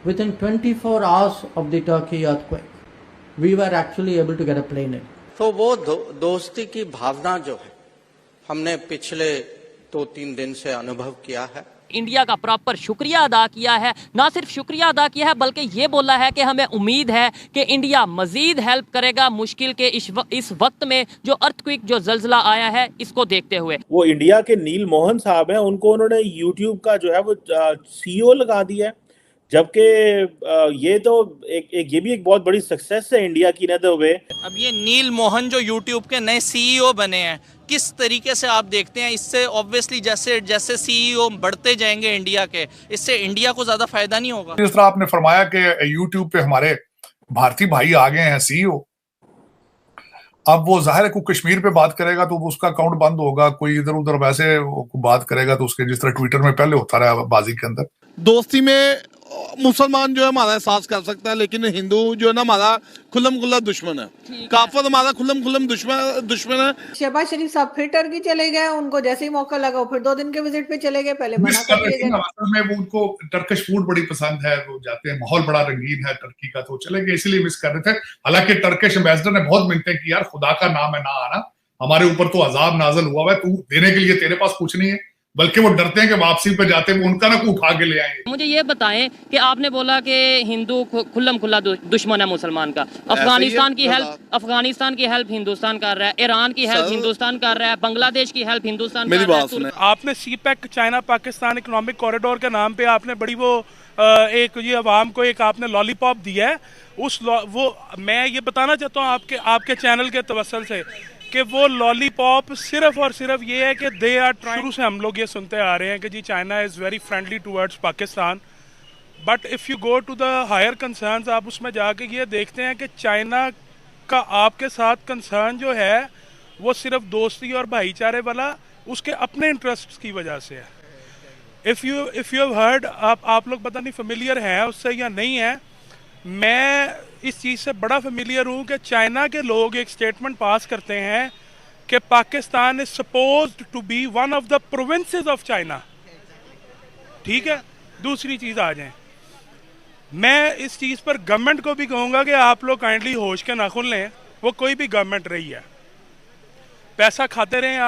Within 24 hours of the Turkey earthquake, we were actually able to get a plane in. तो वो दोस्ती की भावना जो है हमने पिछले 2-3 दिन से अनुभव किया है। इंडिया का प्रॉपर शुक्रिया अदा किया है, ना सिर्फ शुक्रिया अदा किया है बल्कि ये बोला है कि हमें उम्मीद है कि इंडिया मजीद हेल्प करेगा मुश्किल के इस वक्त में जो अर्थक्वेक जो जल्जला आया है इसको देखते हुए। वो इंडिया के नील मोहन साहब हैं, उनको उन्होंने यूट्यूब का जो है वो सीईओ लगा दिया है, जबकि ये तो ये भी एक बहुत बड़ी सक्सेस है इंडिया की न द वे। अब ये नील मोहन जो यूट्यूब के नए सीईओ बने हैं, किस तरीके से आप देखते हैं? इससे ऑब्वियसली जैसे जैसे सीईओ बढ़ते जाएंगे इंडिया के, इससे इंडिया को ज्यादा फायदा नहीं होगा? जिस तरह आपने फरमाया कि यूट्यूब पे हमारे भारतीय भाई आ गए हैं सीईओ, अब वो जाहिर है कोई कश्मीर पे बात करेगा तो उसका अकाउंट बंद होगा, कोई इधर उधर वैसे बात करेगा तो उसके जिस तरह ट्विटर में पहले होता रहा बाजी के अंदर। दोस्ती में मुसलमान जो है हमारा एहसास कर सकता है, लेकिन हिंदू जो है ना हमारा खुल्लम खुल्ला दुश्मन है। काफिर हमारा खुल्लम खुल्लम दुश्मन है। शहबाज शरीफ साहब फिर टर्की चले गए, उनको जैसे ही मौका लगा फिर 2 दिन के विजिट पे चले गए, पहले मना कर दिए गए। असल में वो उनको टर्किश फूड बड़ी पसंद है, वो जाते हैं, माहौल बड़ा रंगीन है टर्की का, तो चले गए, इसलिए मिस कर रहे थे। हालांकि टर्किश एम्बेसडर ने बहुत मिन्नतें की, यार खुदा का नाम है ना आना, हमारे ऊपर तो अजाब नाजल हुआ है, तू देने के लिए तेरे पास कुछ नहीं है, बल्कि वो डरते हैं कि वापसी पे जाते हैं उनका ना को उठा के ले आएंगे। मुझे ये बताएं कि आपने बोला कि हिंदू खुल्लम खुल्ला दुश्मन है मुसलमान का। अफगानिस्तान की हेल्प हिंदुस्तान कर रहा है, ईरान की हेल्प हिंदुस्तान कर रहा है, बांग्लादेश की हेल्प हिंदुस्तान कर रहा है। आपने CPEC China Pakistan economic corridor के नाम पे आपने बड़ी वो एक ये अवाम को एक आपने लॉलीपॉप दिया है, वो मैं ये बताना चाहता हूँ आपके चैनल के तवस्सुल से कि वो लॉलीपॉप सिर्फ और सिर्फ ये है कि दे आर ट्राइंग। शुरू से हम लोग ये सुनते आ रहे हैं कि जी China is very friendly towards Pakistan, but if you go to the higher concerns, आप उसमें जाके ये देखते हैं कि चाइना का आपके साथ कंसर्न जो है वो सिर्फ दोस्ती और भाईचारे वाला उसके अपने इंटरेस्ट की वजह से है। इफ़ यू हैव हर्ड, आप लोग पता नहीं फेमिलियर हैं उससे या नहीं है, मैं इस चीज़ से बड़ा फेमिलियर हूँ कि चाइना के लोग एक स्टेटमेंट पास करते हैं कि Pakistan is supposed to be one of the provinces of China. ठीक है, दूसरी चीज़ आ जाए, मैं इस चीज़ पर गवर्नमेंट को भी कहूँगा कि आप लोग काइंडली होश के नाखुन लें, वो कोई भी गवर्नमेंट रही है, पैसा खाते रहे हैं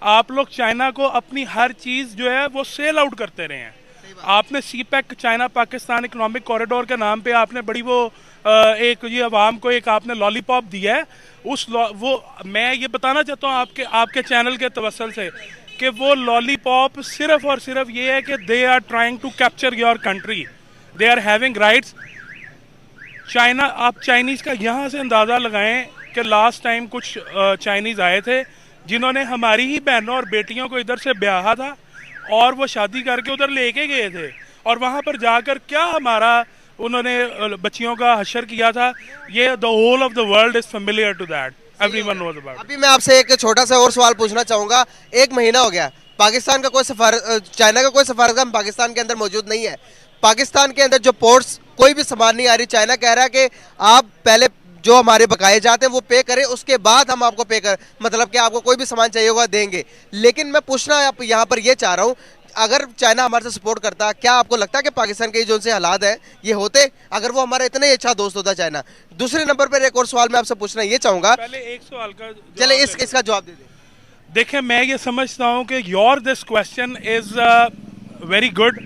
आप लोग चाइना को अपनी हर चीज़ जो है वो सेल आउट करते रहे हैं। आपने CPEC China Pakistan economic corridor के नाम पे आपने बड़ी वो एक ये अवाम को एक आपने लॉलीपॉप दिया है, वो मैं ये बताना चाहता हूँ आपके चैनल के तवस्सुल से कि वो लॉलीपॉप सिर्फ और सिर्फ ये है कि they are trying to capture your country, they are having rights. China, आप चाइनीज़ का यहाँ से अंदाज़ा लगाएं कि लास्ट टाइम कुछ चाइनीज़ आए थे जिन्होंने हमारी ही बहनों और बेटियों को इधर से ब्याहा था और वो शादी करके उधर लेके गए थे, और वहाँ पर जाकर क्या हमारा उन्होंने बच्चियों का हशर किया था, ये the whole of the world is familiar to that, everyone knows about. अभी मैं आपसे एक छोटा सा और सवाल पूछना चाहूँगा, 1 महीना हो गया, पाकिस्तान का चाइना का कोई सफारतखाना पाकिस्तान के अंदर मौजूद नहीं है, पाकिस्तान के अंदर जो पोर्ट्स कोई भी सामान नहीं आ रही, चाइना कह रहा है कि आप पहले जो हमारे बकाए जाते हैं वो पे करें, उसके बाद हम आपको पे कर, मतलब कि आपको कोई भी सामान चाहिए होगा देंगे। लेकिन मैं पूछना आप यहाँ पर ये चाह रहा हूँ, अगर चाइना हमारे से सपोर्ट करता, क्या आपको लगता है कि पाकिस्तान के जो से हालात हैं ये होते अगर वो हमारा इतना ही अच्छा दोस्त होता चाइना? दूसरे नंबर पर एक और सवाल मैं आपसे पूछना ये चाहूँगा, पहले एक सवाल का चले इसका जवाब दे दें। देखिए, मैं ये समझता हूँ कि your this question is very good,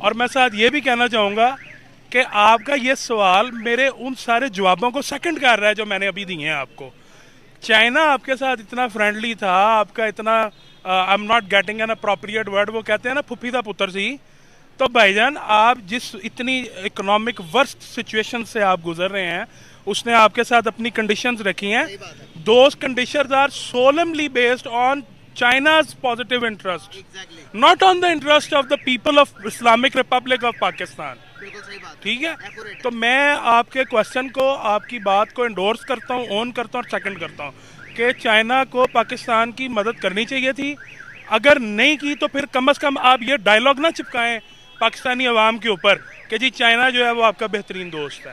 और मैं साथ ये भी कहना चाहूँगा कि आपका ये सवाल मेरे उन सारे जवाबों को सेकंड कर रहा है जो मैंने अभी दिए हैं आपको। चाइना आपके साथ इतना फ्रेंडली था, आपका इतना I am not getting an appropriate word, वो कहते हैं ना फुफी दा पुत्र सी, तो भाईजान आप जिस इतनी इकोनॉमिक वर्स्ट सिचुएशन से आप गुजर रहे हैं, उसने आपके साथ अपनी कंडीशंस रखी हैं, those conditions are solely based on China's positive interest, not on the interest of the people of Islamic Republic of Pakistan. ठीक है, तो मैं आपके क्वेश्चन को, आपकी बात को एंडोर्स करता हूँ, ऑन करता हूँ और सेकंड करता हूँ कि चाइना को पाकिस्तान की मदद करनी चाहिए थी, अगर नहीं की तो फिर कम से कम आप ये डायलॉग ना चिपकाएं पाकिस्तानी अवाम के ऊपर कि जी चाइना जो है वो आपका बेहतरीन दोस्त है।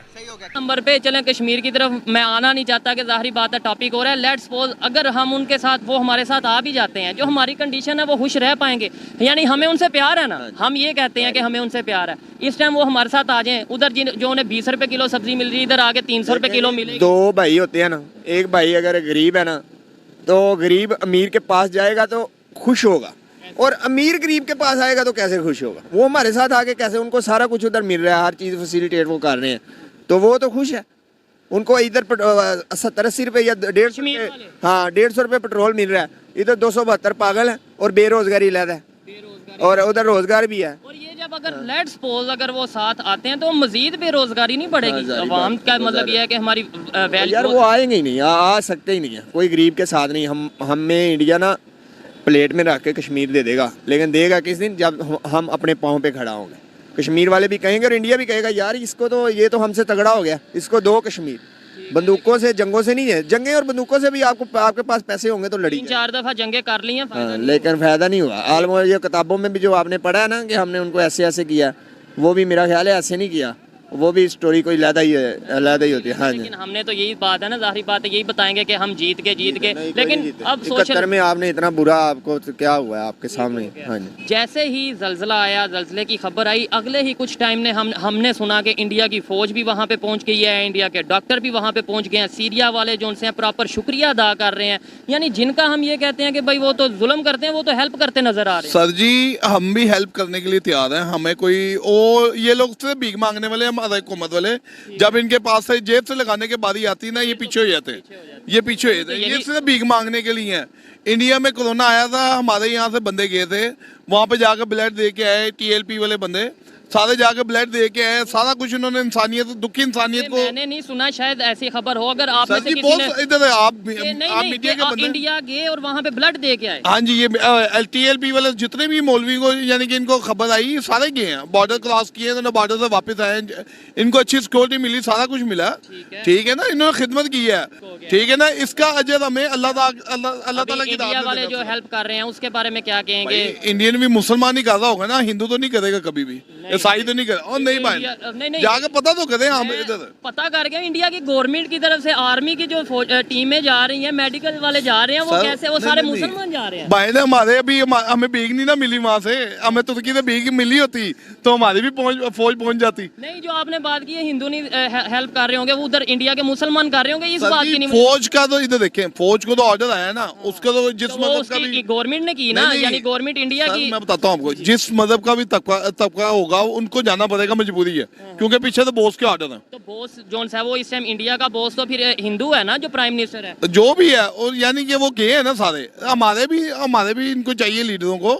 नंबर पे चलें कश्मीर की तरफ। मैं आना नहीं चाहता कि ज़ाहिरी बात है टॉपिक हो रहा है। लेट्स सपोज अगर हम उनके साथ, वो हमारे साथ आ भी जाते हैं, जो हमारी कंडीशन है वो खुश रह पाएंगे? यानी हमें उनसे प्यार है ना, हम ये कहते हैं कि हमें उनसे प्यार है। इस टाइम वो हमारे साथ आ जाएं, उधर जो उन्हें 20 रुपए किलो सब्जी मिल रही है, इधर आगे 300 रुपए किलो मिलेगी। दो भाई होते हैं ना, एक भाई अगर गरीब है ना तो गरीब अमीर के पास जाएगा तो खुश होगा, और अमीर गरीब के पास आएगा तो कैसे खुश होगा? वो हमारे साथ आके कैसे, उनको सारा कुछ उधर मिल रहा है, हर चीज़ फैसिलिटेट वो कर रहे हैं, तो वो तो खुश है। उनको इधर 70-80 रुपये या 150 रुपये, हाँ 150 रुपये पेट्रोल मिल रहा है, इधर 272 पागल है और बेरोजगारी लहदा है, और उधर रोजगार भी है। और ये जब अगर लेट्स सपोज अगर वो साथ आते हैं तो मजीद बेरोजगारी नहीं बढ़ेगी? अवाम का मतलब ये है कि हमारी यार वो आएंगे ही नहीं, आ सकते ही नहीं है, कोई गरीब के साथ नहीं। हमें इंडिया ना प्लेट में रख के कश्मीर दे देगा, लेकिन देगा किस दिन? जब हम अपने पाँव पे खड़ा होंगे। कश्मीर वाले भी कहेंगे और इंडिया भी कहेगा यार इसको तो, ये तो हमसे तगड़ा हो गया, इसको दो कश्मीर। बंदूकों से, जंगों से नहीं है, जंगें और बंदूकों से भी आपके पास पैसे होंगे तो लड़ी 3-4 दफा जंगे कर ली हैं, लेकिन फायदा नहीं हुआ। आलमोस्ट ये किताबों में भी जो आपने पढ़ा है ना कि हमने उनको ऐसे ऐसे किया, वो भी मेरा ख्याल है ऐसे नहीं किया, वो भी स्टोरी कोई अलग ही होती है। हाँ जी, लेकिन हमने तो यही बात है ना, जाहिर बात है यही बताएंगे कि हम जीत के लेकिन अब 71 में आपने इतना बुरा, आपको तो क्या हुआ है आपके सामने? हाँ जी, जैसे ही जलजला आया, जलजले की खबर आई, अगले ही कुछ टाइम ने हमने सुना कि इंडिया की फौज भी वहाँ पे पहुँच गई है, इंडिया के डॉक्टर भी वहाँ पे पहुँच गए हैं, सीरिया वाले जो उनसे प्रॉपर शुक्रिया अदा कर रहे हैं। यानी जिनका हम ये कहते हैं कि भाई वो तो जुल्म करते हैं, वो तो हेल्प करते नजर आ रहे हैं। सर जी हम भी हेल्प करने के लिए तैयार हैं, हमें कोई और ये लोग से भीख मांगने वाले, हमारे हुकूमत वाले, जब इनके पास से जेब से लगाने के बारी आती है ना, ये पीछे हो जाते हैं, ये पीछे हो जाते हैं, ये सिर्फ भीख मांगने के लिए हैं। इंडिया में कोरोना आया था, हमारे यहाँ से बंदे गए थे, वहाँ पे जाकर ब्लड दे के आए, TLP वाले बंदे सारे जाके ब्लड दे के आए, सारा कुछ उन्होंने इंसानियत, दुखी इंसानियत को। मैंने नहीं सुना, शायद ऐसी खबर हो, अगर आप में से किसी ने इधर आप मीडिया के बंदे इंडिया गए और वहाँ पे ब्लड दे के आए। हाँ जी, ये TLP वाले जितने भी मौलवी को, यानी कि इनको खबर आई, सारे गए हैं, बॉर्डर क्रॉस किए, इन्होंने बॉर्डर से वापस आए, इनको अच्छी सिक्योरिटी मिली, सारा कुछ मिला, ठीक है ना, इन्होंने खिदमत की है, ठीक है ना, इसका अजर हमें अल्लाह ताला की इंडिया वाले जो हेल्प कर रहे हैं उसके बारे में क्या कहेंगे? इंडियन भी मुसलमान ही कर रहा होगा ना, हिंदू तो नहीं करेगा कभी भी, ईसाई तो नहीं करे, और नहीं भाई जाके पता तो करें। हम इधर पता करके इंडिया की गवर्नमेंट की तरफ से आर्मी की जो टीमें जा रही हैं, मेडिकल वाले जा रहे हैं, वो कैसे, वो सारे मुसलमान जा रहे हैं? भाई ने हमारे अभी हमें भीख नहीं ना मिली वहाँ से, हमें तुर्की से भीख मिली होती तो हमारी भी फौज पहुँच जाती। नहीं, जो आपने बात की है हिंदू नहीं हेल्प कर रहे होंगे, वो उधर इंडिया के मुसलमान कर रहे होंगे, इस बात की नहीं। फौज का तो इधर देखें, फौज को तो ऑर्डर आया ना, उसका तो जिस मजहब का भी गवर्नमेंट ने की ना, यानी गवर्नमेंट इंडिया की। मैं बताता हूँ आपको, जिस मजहब का भी तबका होगा उनको जाना पड़ेगा, मजबूरी है, क्योंकि पीछे तो बॉस के ऑर्डर है। तो बॉस जोन है वो इस टाइम इंडिया का बॉस तो फिर हिंदू है ना, जो प्राइम मिनिस्टर है, जो भी है, और यानी कि वो गए हैं ना सारे, हमारे भी इनको चाहिए लीडरों को